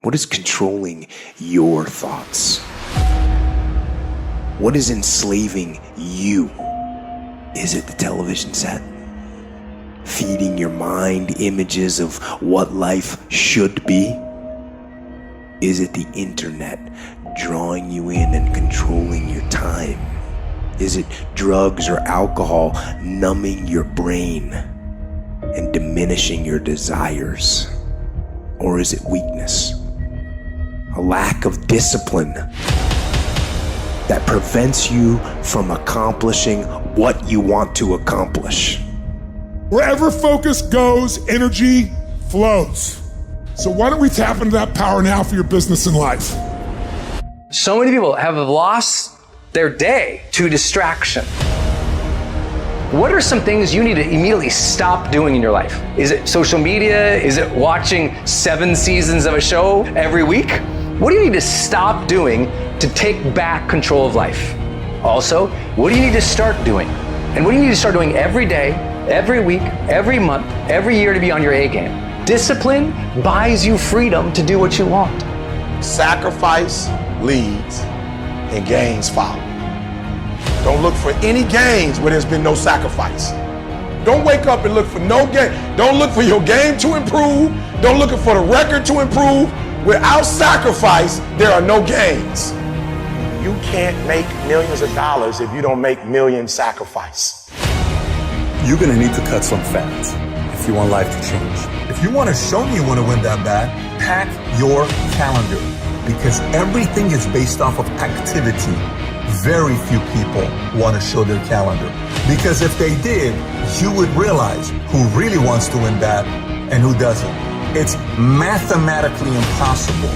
What is controlling your thoughts? What is enslaving you? Is it the television set? Feeding your mind images of what life should be? Is it the internet drawing you in and controlling your time? Is it drugs or alcohol numbing your brain and diminishing your desires? Or is it weakness? A lack of discipline that prevents you from accomplishing what you want to accomplish. Wherever focus goes, energy flows. So why don't we tap into that power now for your business and life? So many people have lost their day to distraction. What are some things you need to immediately stop doing in your life? Is it social media? Is it watching 7 seasons of a show every week? What do you need to stop doing to take back control of life? Also, what do you need to start doing? And what do you need to start doing every day, every week, every month, every year to be on your A game? Discipline buys you freedom to do what you want. Sacrifice leads and gains follow. Don't look for any gains where there's been no sacrifice. Don't wake up and look for no game. Don't look for your game to improve. Don't look for the record to improve. Without sacrifice, there are no gains. You can't make millions of dollars if you don't make millions sacrifice. You're gonna need to cut some fat if you want life to change. If you want to show me you want to win that bad, pack your calendar, because everything is based off of activity. Very few people want to show their calendar, because if they did, you would realize who really wants to win bad and who doesn't. It's mathematically impossible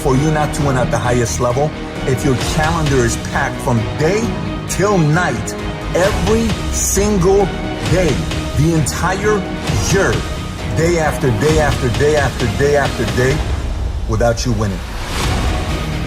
for you not to win at the highest level if your calendar is packed from day till night, every single day, the entire year, day after day after day after day after day, without you winning.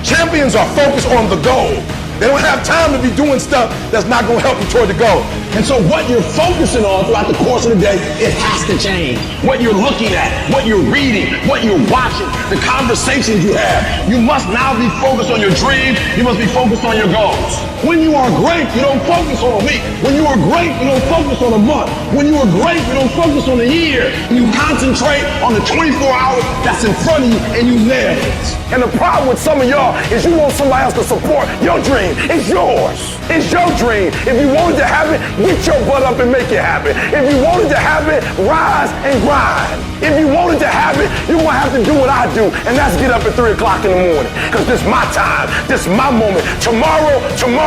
Champions are focused on the goal. They don't have time to be doing stuff that's not going to help you toward the goal. And so what you're focusing on throughout the course of the day, it has to change. What you're looking at, what you're reading, what you're watching, the conversations you have. You must now be focused on your dream. You must be focused on your goals. When you are great, you don't focus on a week. When you are great, you don't focus on a month. When you are great, you don't focus on a year. You concentrate on the 24 hours that's in front of you and you nail it. And the problem with some of y'all is you want somebody else to support your dream. It's yours. It's your dream. If you wanted to have it, get your butt up and make it happen. If you wanted to have it, rise and grind. If you wanted to have it, you're going to have to do what I do, and that's get up at 3 o'clock in the morning. Because this is my time. This is my moment. Tomorrow.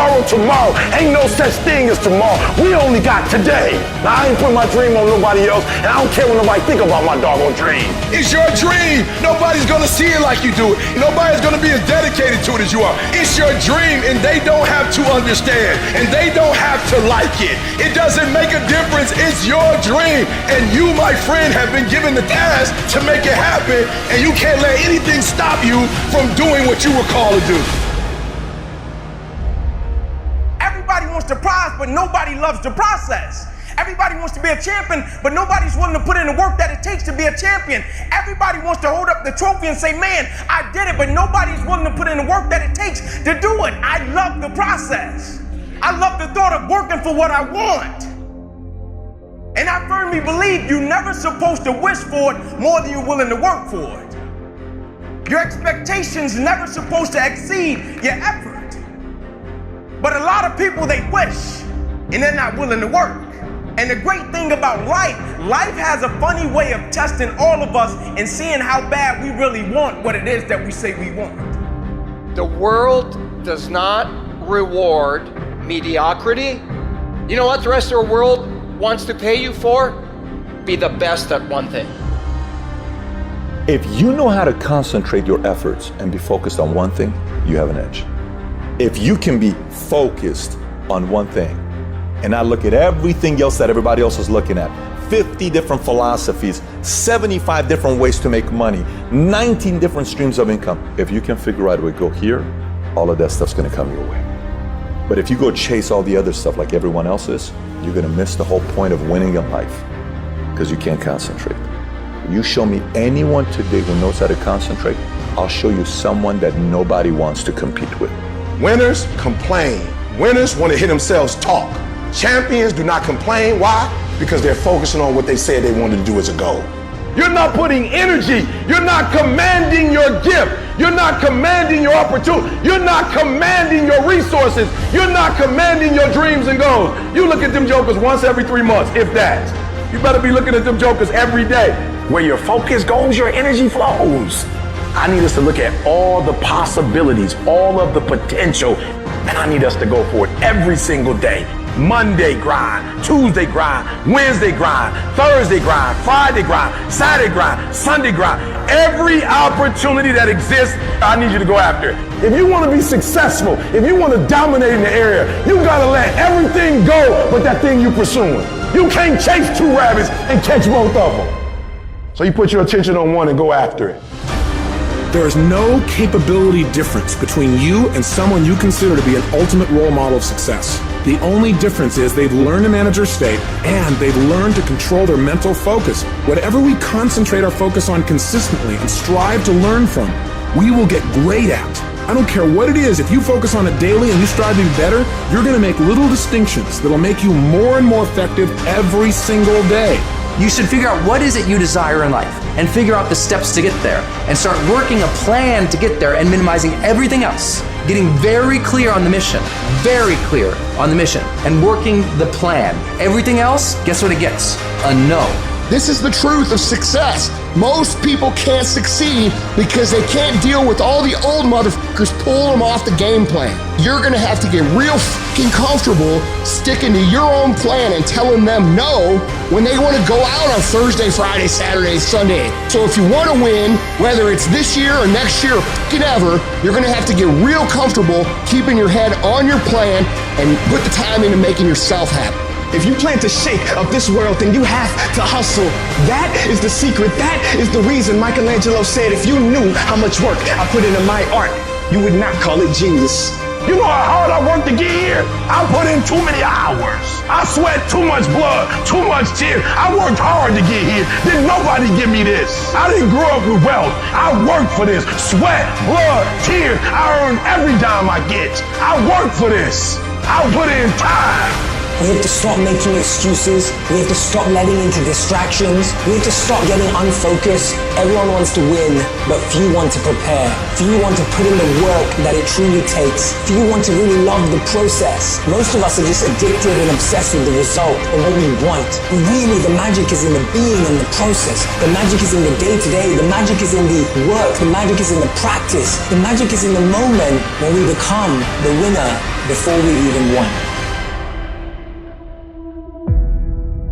Ain't no such thing as tomorrow. We only got today. Now, I ain't put my dream on nobody else, and I don't care what nobody think about my doggone dream. It's your dream. Nobody's going to see it like you do it. Nobody's going to be as dedicated to it as you are. It's your dream, and they don't have to understand, and they don't have to like it. It doesn't make a difference. It's your dream, and you, my friend, have been given the task to make it happen, and you can't let anything stop you from doing what you were called to do. Everybody wants the prize, but nobody loves the process. Everybody wants to be a champion, but nobody's willing to put in the work that it takes to be a champion. Everybody wants to hold up the trophy and say, man, I did it, but nobody's willing to put in the work that it takes to do it. I love the process. I love the thought of working for what I want. And I firmly believe you're never supposed to wish for it more than you're willing to work for it. Your expectations never supposed to exceed your effort. But a lot of people, they wish, and they're not willing to work. And the great thing about life has a funny way of testing all of us and seeing how bad we really want what it is that we say we want. The world does not reward mediocrity. You know what the rest of the world wants to pay you for? Be the best at one thing. If you know how to concentrate your efforts and be focused on one thing, you have an edge. If you can be focused on one thing and not look at everything else that everybody else is looking at, 50 different philosophies, 75 different ways to make money, 19 different streams of income. If you can figure out a way to go here, all of that stuff's gonna come your way. But if you go chase all the other stuff like everyone else is, you're gonna miss the whole point of winning in life because you can't concentrate. You show me anyone today who knows how to concentrate, I'll show you someone that nobody wants to compete with. Winners complain. Winners want to hear themselves talk. Champions do not complain. Why? Because they're focusing on what they said they wanted to do as a goal. You're not putting energy. You're not commanding your gift. You're not commanding your opportunity. You're not commanding your resources. You're not commanding your dreams and goals. You look at them jokers once every 3 months, if that. You better be looking at them jokers every day. Where your focus goes, your energy flows. I need us to look at all the possibilities, all of the potential, and I need us to go for it every single day. Monday grind, Tuesday grind, Wednesday grind, Thursday grind, Friday grind, Saturday grind, Sunday grind. Every opportunity that exists, I need you to go after it. If you want to be successful, if you want to dominate in the area, you got to let everything go but that thing you're pursuing. You can't chase 2 rabbits and catch both of them. So you put your attention on one and go after it. There is no capability difference between you and someone you consider to be an ultimate role model of success. The only difference is they've learned to manage their state and they've learned to control their mental focus. Whatever we concentrate our focus on consistently and strive to learn from, we will get great at. I don't care what it is, if you focus on it daily and you strive to be better, you're going to make little distinctions that'll make you more and more effective every single day. You should figure out what is it you desire in life and figure out the steps to get there and start working a plan to get there and minimizing everything else. Getting very clear on the mission, and working the plan. Everything else, guess what it gets? A no. This is the truth of success. Most people can't succeed because they can't deal with all the old motherfuckers pulling them off the game plan. You're gonna have to get real fucking comfortable sticking to your own plan and telling them no when they wanna go out on Thursday, Friday, Saturday, Sunday. So if you wanna win, whether it's this year or next year or fucking ever, you're gonna have to get real comfortable keeping your head on your plan and put the time into making yourself happy. If you plan to shake up this world, then you have to hustle. That is the secret. That is the reason Michelangelo said, if you knew how much work I put into my art, you would not call it genius. You know how hard I worked to get here? I put in too many hours. I sweat too much blood, too much tears. I worked hard to get here. Didn't nobody give me this. I didn't grow up with wealth. I worked for this. Sweat, blood, tears. I earned every dime I get. I worked for this. I put in time. We have to stop making excuses. We have to stop letting into distractions. We have to stop getting unfocused. Everyone wants to win, but few want to prepare. Few want to put in the work that it truly takes. Few want to really love the process. Most of us are just addicted and obsessed with the result and what we want. But really, the magic is in the being and the process. The magic is in the day-to-day. The magic is in the work. The magic is in the practice. The magic is in the moment when we become the winner before we even won.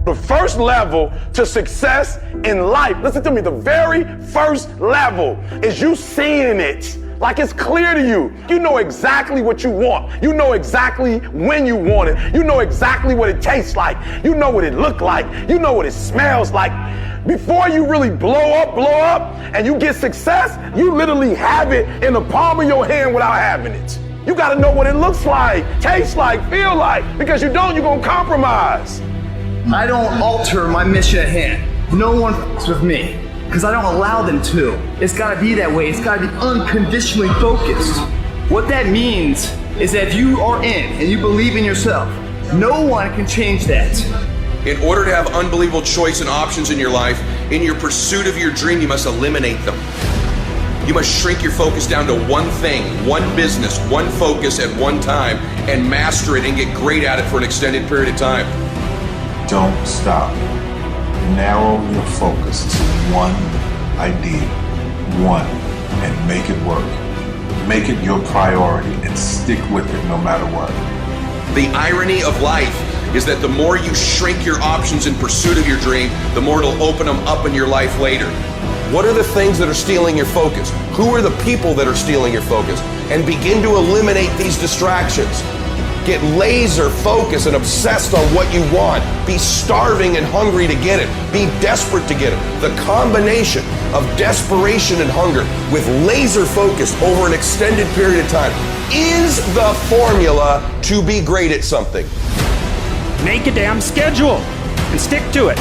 The first level to success in life, listen to me, the very first level is you seeing it like it's clear to you. You know exactly what you want. You know exactly when you want it. You know exactly what it tastes like. You know what it looks like. You know what it smells like. Before you really blow up, and you get success, you literally have it in the palm of your hand without having it. You gotta know what it looks like, tastes like, feel like, because you don't, you're gonna compromise. I don't alter my mission at hand. No one f***s with me, because I don't allow them to. It's gotta be that way. It's gotta be unconditionally focused. What that means is that if you are in and you believe in yourself, no one can change that. In order to have unbelievable choice and options in your life, in your pursuit of your dream, you must eliminate them. You must shrink your focus down to one thing, one business, one focus at one time, and master it and get great at it for an extended period of time. Don't stop. Narrow your focus to one idea, and make it work. Make it your priority and stick with it no matter what. The irony of life is that the more you shrink your options in pursuit of your dream, the more it'll open them up in your life later. What are the things that are stealing your focus? Who are the people that are stealing your focus? And begin to eliminate these distractions. Get laser focused and obsessed on what you want. Be starving and hungry to get it. Be desperate to get it. The combination of desperation and hunger with laser focus over an extended period of time is the formula to be great at something. Make a damn schedule and stick to it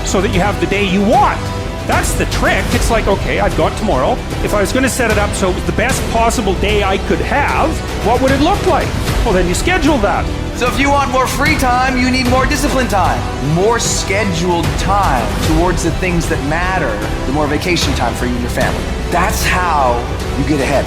so that you have the day you want That's the trick. It's like, okay, I've got tomorrow. If I was going to set it up so it was the best possible day I could have, what would it look like? Well, then you schedule that. So if you want more free time, you need more disciplined time. More scheduled time towards the things that matter. The more vacation time for you and your family. That's how you get ahead.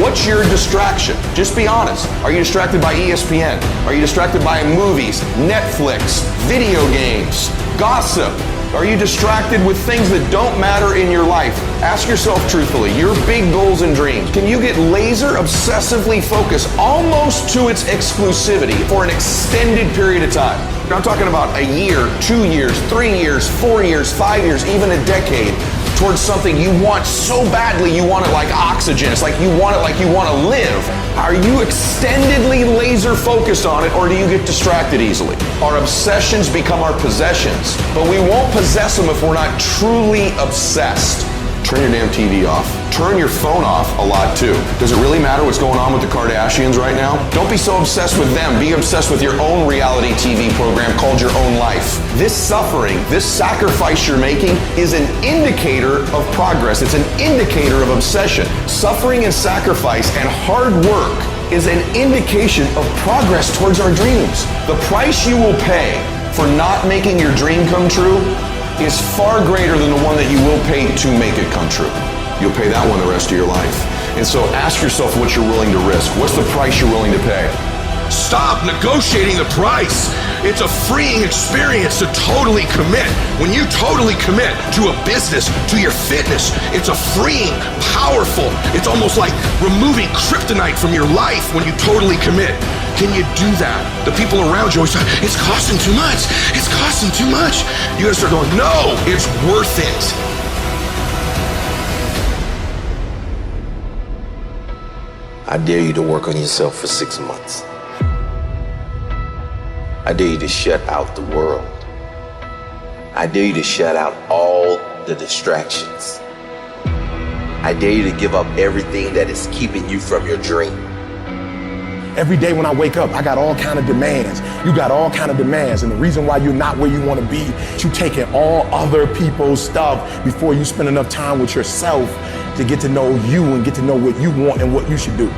What's your distraction? Just be honest. Are you distracted by ESPN? Are you distracted by movies, Netflix, video games, gossip? Are you distracted with things that don't matter in your life? Ask yourself truthfully, your big goals and dreams. Can you get laser obsessively focused almost to its exclusivity for an extended period of time? I'm talking about a year, 2 years, 3 years, 4 years, 5 years, even a decade towards something you want so badly you want it like oxygen. It's like you want it like you want to live. Are you extendedly laser focused on it, or do you get distracted easily? Our obsessions become our possessions, but we won't possess them if we're not truly obsessed. Turn your damn TV off. Turn your phone off a lot too. Does it really matter what's going on with the Kardashians right now? Don't be so obsessed with them. Be obsessed with your own reality TV program called Your Own Life. This suffering, this sacrifice you're making is an indicator of progress. It's an indicator of obsession. Suffering and sacrifice and hard work is an indication of progress towards our dreams. The price you will pay for not making your dream come true is far greater than the one that you will pay to make it come true. You'll pay that one the rest of your life. And so ask yourself what you're willing to risk. What's the price you're willing to pay? Stop negotiating the price. It's a freeing experience to totally commit. When you totally commit to a business, to your fitness, it's a freeing, powerful, it's almost like removing kryptonite from your life when you totally commit. Can you do that? The people around you always say, it's costing too much. It's costing too much. You gotta start going, no, it's worth it. I dare you to work on yourself for 6 months. I dare you to shut out the world. I dare you to shut out all the distractions. I dare you to give up everything that is keeping you from your dream. Every day when I wake up, I got all kind of demands. You got all kind of demands. And the reason why you're not where you want to be, you taking all other people's stuff before you spend enough time with yourself to get to know you and get to know what you want and what you should do.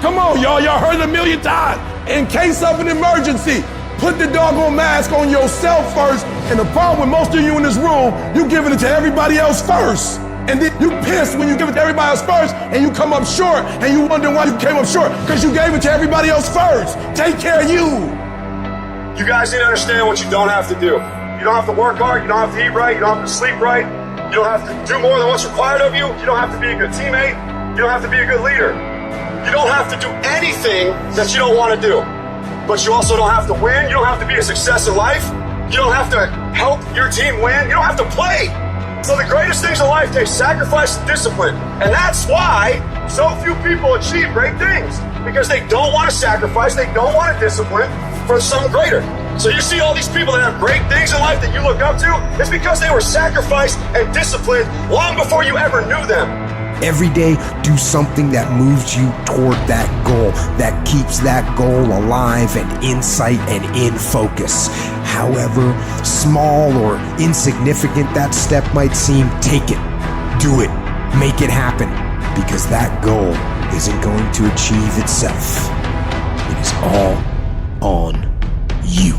Come on, y'all. Y'all heard it a million times. In case of an emergency, put the doggone mask on yourself first. And the problem with most of you in this room, you giving it to everybody else first. And then you pissed when you give it to everybody else first and you come up short and you wonder why you came up short because you gave it to everybody else first. Take care of you. You guys need to understand what you don't have to do. You don't have to work hard. You don't have to eat right. You don't have to sleep right. You don't have to do more than what's required of you. You don't have to be a good teammate. You don't have to be a good leader. You don't have to do anything that you don't want to do. But you also don't have to win. You don't have to be a success in life. You don't have to help your team win. You don't have to play. So the greatest things in life take sacrifice and discipline. And that's why so few people achieve great things. Because they don't want to sacrifice, they don't want to discipline for something greater. So you see all these people that have great things in life that you look up to, it's because they were sacrificed and disciplined long before you ever knew them. Every day, do something that moves you toward that goal, that keeps that goal alive and in sight and in focus. However small or insignificant that step might seem, take it, do it, make it happen, because that goal isn't going to achieve itself. It is all on you.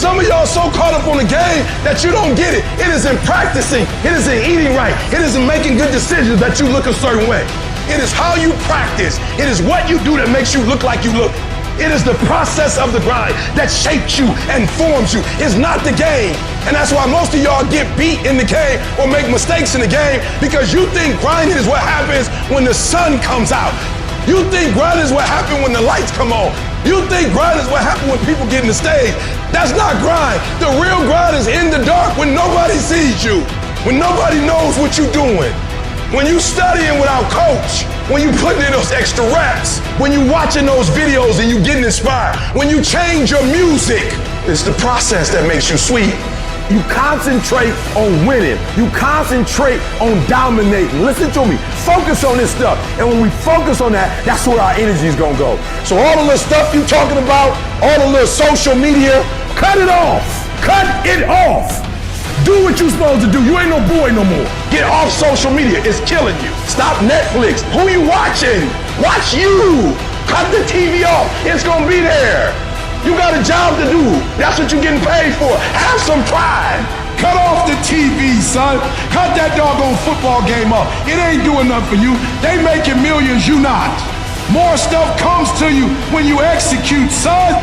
Some of y'all so caught up on the game that you don't get it. It is in practicing. It is in eating right. It is in making good decisions that you look a certain way. It is how you practice. It is what you do that makes you look like you look. It is the process of the grind that shapes you and forms you. It's not the game. And that's why most of y'all get beat in the game or make mistakes in the game, because you think grinding is what happens when the sun comes out. You think grinding is what happens when the lights come on. You think grind is what happens when people get in the stage. That's not grind. The real grind is in the dark when nobody sees you, when nobody knows what you're doing, when you studying without coach, when you putting in those extra reps, when you watching those videos and you getting inspired, when you change your music. It's the process that makes you sweet. You concentrate on winning. You concentrate on dominating. Listen to me. Focus on this stuff. And when we focus on that, that's where our energy is going to go. So all the little stuff you talking about, all the little social media, cut it off. Cut it off. Do what you're supposed to do. You ain't no boy no more. Get off social media. It's killing you. Stop Netflix. Who you watching? Watch you. Cut the TV off. It's going to be there. You got a job to do. That's what you're getting paid for. Have some pride. Cut off the TV, son. Cut that doggone football game off. It ain't doing nothing for you. They making millions, you not. More stuff comes to you when you execute, son.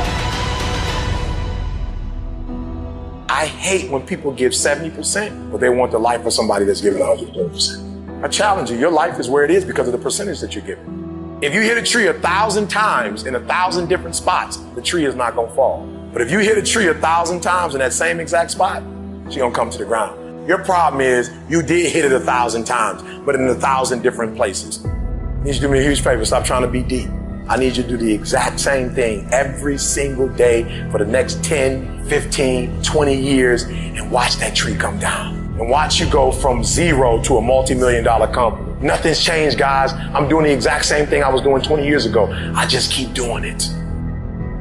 I hate when people give 70%, but they want the life of somebody that's giving 120%. I challenge you, your life is where it is because of the percentage that you're giving. If you hit a tree 1,000 times in 1,000 different spots, the tree is not gonna fall. But if you hit a tree 1,000 times in that same exact spot, she's gonna come to the ground. Your problem is you did hit it 1,000 times, but in 1,000 different places. I need you to do me a huge favor, stop trying to be deep. I need you to do the exact same thing every single day for the next 10, 15, 20 years and watch that tree come down. And watch you go from zero to a multi-million-dollar company. Nothing's changed, guys. I'm doing the exact same thing I was doing 20 years ago. I just keep doing it.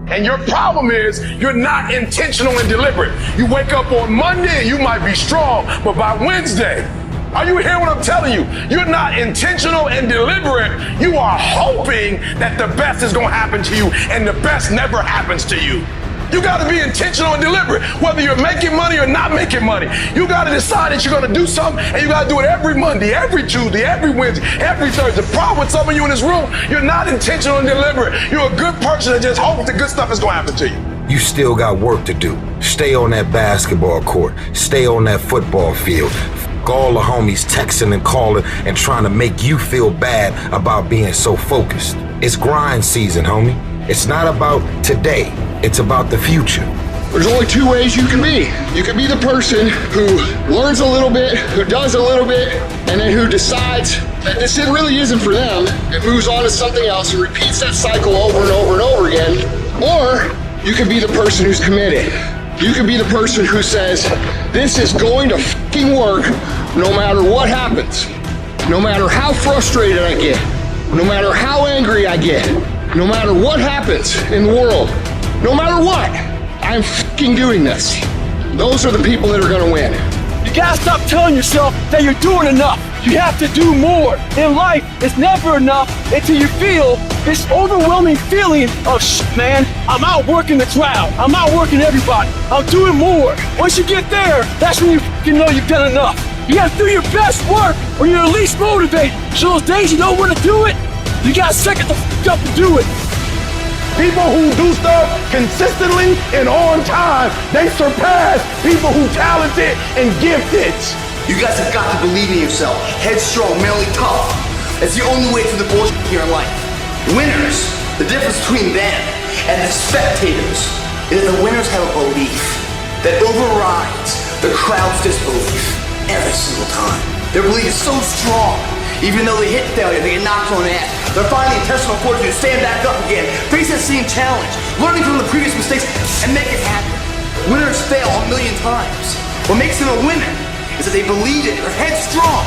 And your problem is you're not intentional and deliberate. You wake up on Monday and you might be strong, but by Wednesday, are you hearing what I'm telling you? You're not intentional and deliberate. You are hoping that the best is going to happen to you, and the best never happens to you. You got to be intentional and deliberate, whether you're making money or not making money. You got to decide that you're going to do something, and you got to do it every Monday, every Tuesday, every Wednesday, every Thursday. The problem with some of you in this room, you're not intentional and deliberate. You're a good person that just hopes the good stuff is going to happen to you. You still got work to do. Stay on that basketball court. Stay on that football field. All the homies texting and calling and trying to make you feel bad about being so focused. It's grind season, homie. It's not about today. It's about the future. There's only two ways you can be. You can be the person who learns a little bit, who does a little bit, and then who decides that this really isn't for them and moves on to something else and repeats that cycle over and over and over again. Or you can be the person who's committed. You can be the person who says, this is going to fucking work no matter what happens. No matter how frustrated I get. No matter how angry I get. No matter what happens in the world. No matter what, I'm fucking doing this. Those are the people that are gonna win. You gotta stop telling yourself that you're doing enough. You have to do more. In life, it's never enough until you feel this overwhelming feeling of man, I'm outworking the crowd. I'm outworking everybody. I'm doing more. Once you get there, that's when you know you've done enough. You gotta do your best work when you're least motivated. So those days you don't want to do it, you gotta suck it the up and do it. People who do stuff consistently and on time, they surpass people who talented and gifted. You guys have got to believe in yourself. Headstrong, mentally tough. That's the only way through the bullshit here in life. Winners, the difference between them and the spectators is that the winners have a belief that overrides the crowd's disbelief every single time. Their belief is so strong, even though they hit failure, they get knocked on the ass. They're finding intestinal fortitude to stand back up again, face that same challenge, learning from the previous mistakes, and make it happen. Winners fail a million times. What makes them a winner is that they believe it, they're headstrong.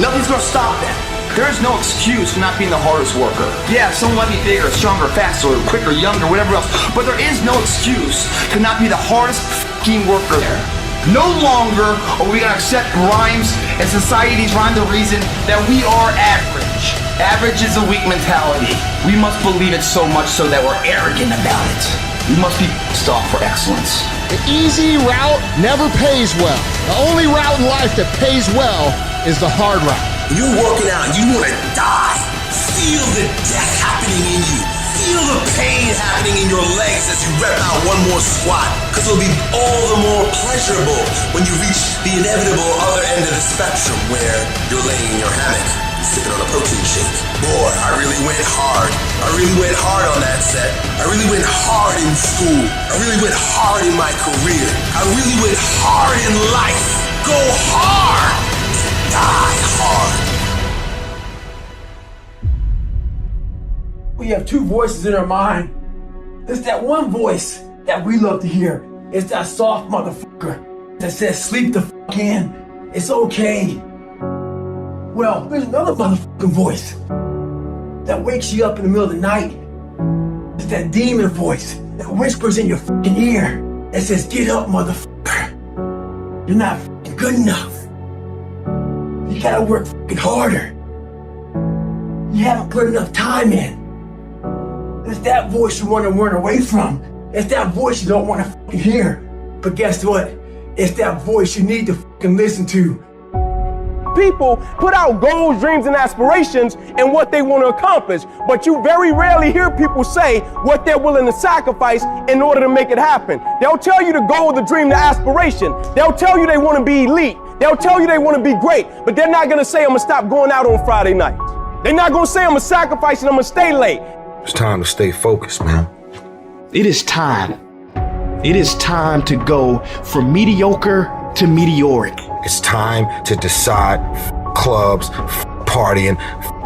Nothing's gonna stop them. There is no excuse for not being the hardest worker. Yeah, someone might be bigger, stronger, faster, quicker, younger, whatever else, but there is no excuse to not be the hardest f***ing worker there. No longer are we gonna accept rhymes and society's rhyme to reason that we are average. Average is a weak mentality. We must believe it so much so that we're arrogant about it. We must be pissed off for excellence. The easy route never pays well. The only route in life that pays well is the hard route. You're working out, you want to die. Feel the death happening in you. Feel the pain happening in your legs as you rep out one more squat. Because it'll be all the more pleasurable when you reach the inevitable other end of the spectrum where you're laying in your hammock, sipping on a protein shake. Boy, I really went hard. I really went hard on that set. I really went hard in school. I really went hard in my career. I really went hard in life. Go hard. Die hard. We have two voices in our mind. There's that one voice that we love to hear. It's that soft motherfucker that says sleep the fuck in. It's okay. Well, there's another motherfucking voice that wakes you up in the middle of the night. It's that demon voice that whispers in your fucking ear and says, get up, motherfucker. You're not fucking good enough. You gotta work fucking harder. You haven't put enough time in. It's that voice you want to run away from. It's that voice you don't want to fucking hear. But guess what? It's that voice you need to fucking listen to. People put out goals, dreams, and aspirations and what they want to accomplish, but you very rarely hear people say what they're willing to sacrifice in order to make it happen. They'll tell you the goal, the dream, the aspiration. They'll tell you they want to be elite. They'll tell you they want to be great, but they're not going to say, I'm going to stop going out on Friday nights. They're not going to say, I'm going to sacrifice and I'm going to stay late. It's time to stay focused, man. It is time. It is time to go from mediocre to meteoric. It's time to decide clubs, partying,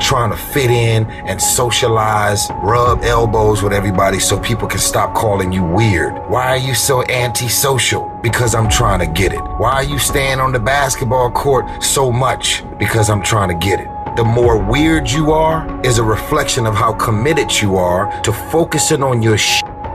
trying to fit in and socialize, rub elbows with everybody so people can stop calling you weird. Why are you so antisocial? Because I'm trying to get it. Why are you staying on the basketball court so much? Because I'm trying to get it. The more weird you are is a reflection of how committed you are to focusing on your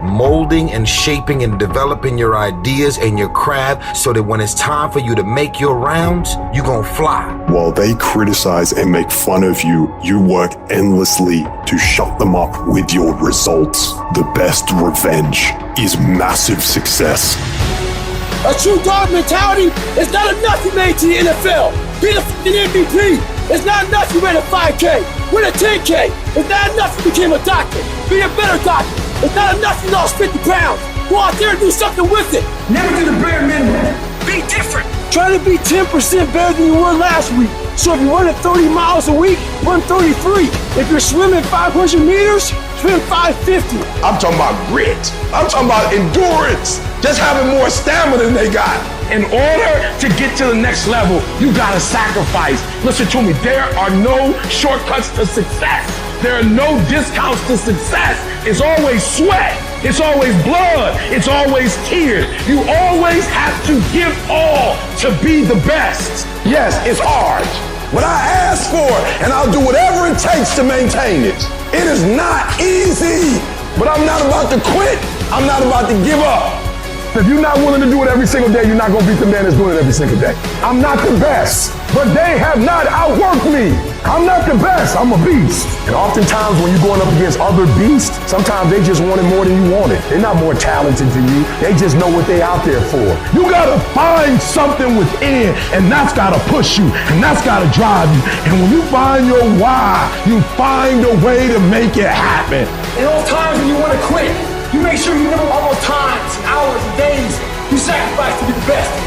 molding and shaping and developing your ideas and your craft so that when it's time for you to make your rounds, you gonna fly. While they criticize and make fun of you, you work endlessly to shut them up with your results. The best revenge is massive success. A true dog mentality is not enough you made to the NFL. Be the fucking MVP. It's not enough you ran a 5K. Win a 10K. It's not enough you became a doctor. Be a better doctor. It's not enough you lost 50 pounds. Go out there and do something with it. Never do the bare minimum. Be different. Try to be 10% better than you were last week. So if you run 30 miles a week, run 33. If you're swimming 500 meters, swim 550. I'm talking about grit. I'm talking about endurance. Just having more stamina than they got. In order to get to the next level, you gotta sacrifice. Listen to me, there are no shortcuts to success. There are no discounts to success. It's always sweat. It's always blood. It's always tears. You always have to give all to be the best. Yes, it's hard, but I ask for it, and I'll do whatever it takes to maintain it. It is not easy, but I'm not about to quit. I'm not about to give up. If you're not willing to do it every single day, you're not gonna beat the man that's doing it every single day. I'm not the best, but they have not outworked me. I'm not the best, I'm a beast. And oftentimes when you're going up against other beasts, sometimes they just want it more than you want it. They're not more talented than you, they just know what they're out there for. You gotta find something within, and that's gotta push you, and that's gotta drive you. And when you find your why, you find a way to make it happen. In all times when you want to quit, you make sure you remember all those times, hours, and days you sacrificed to be the best.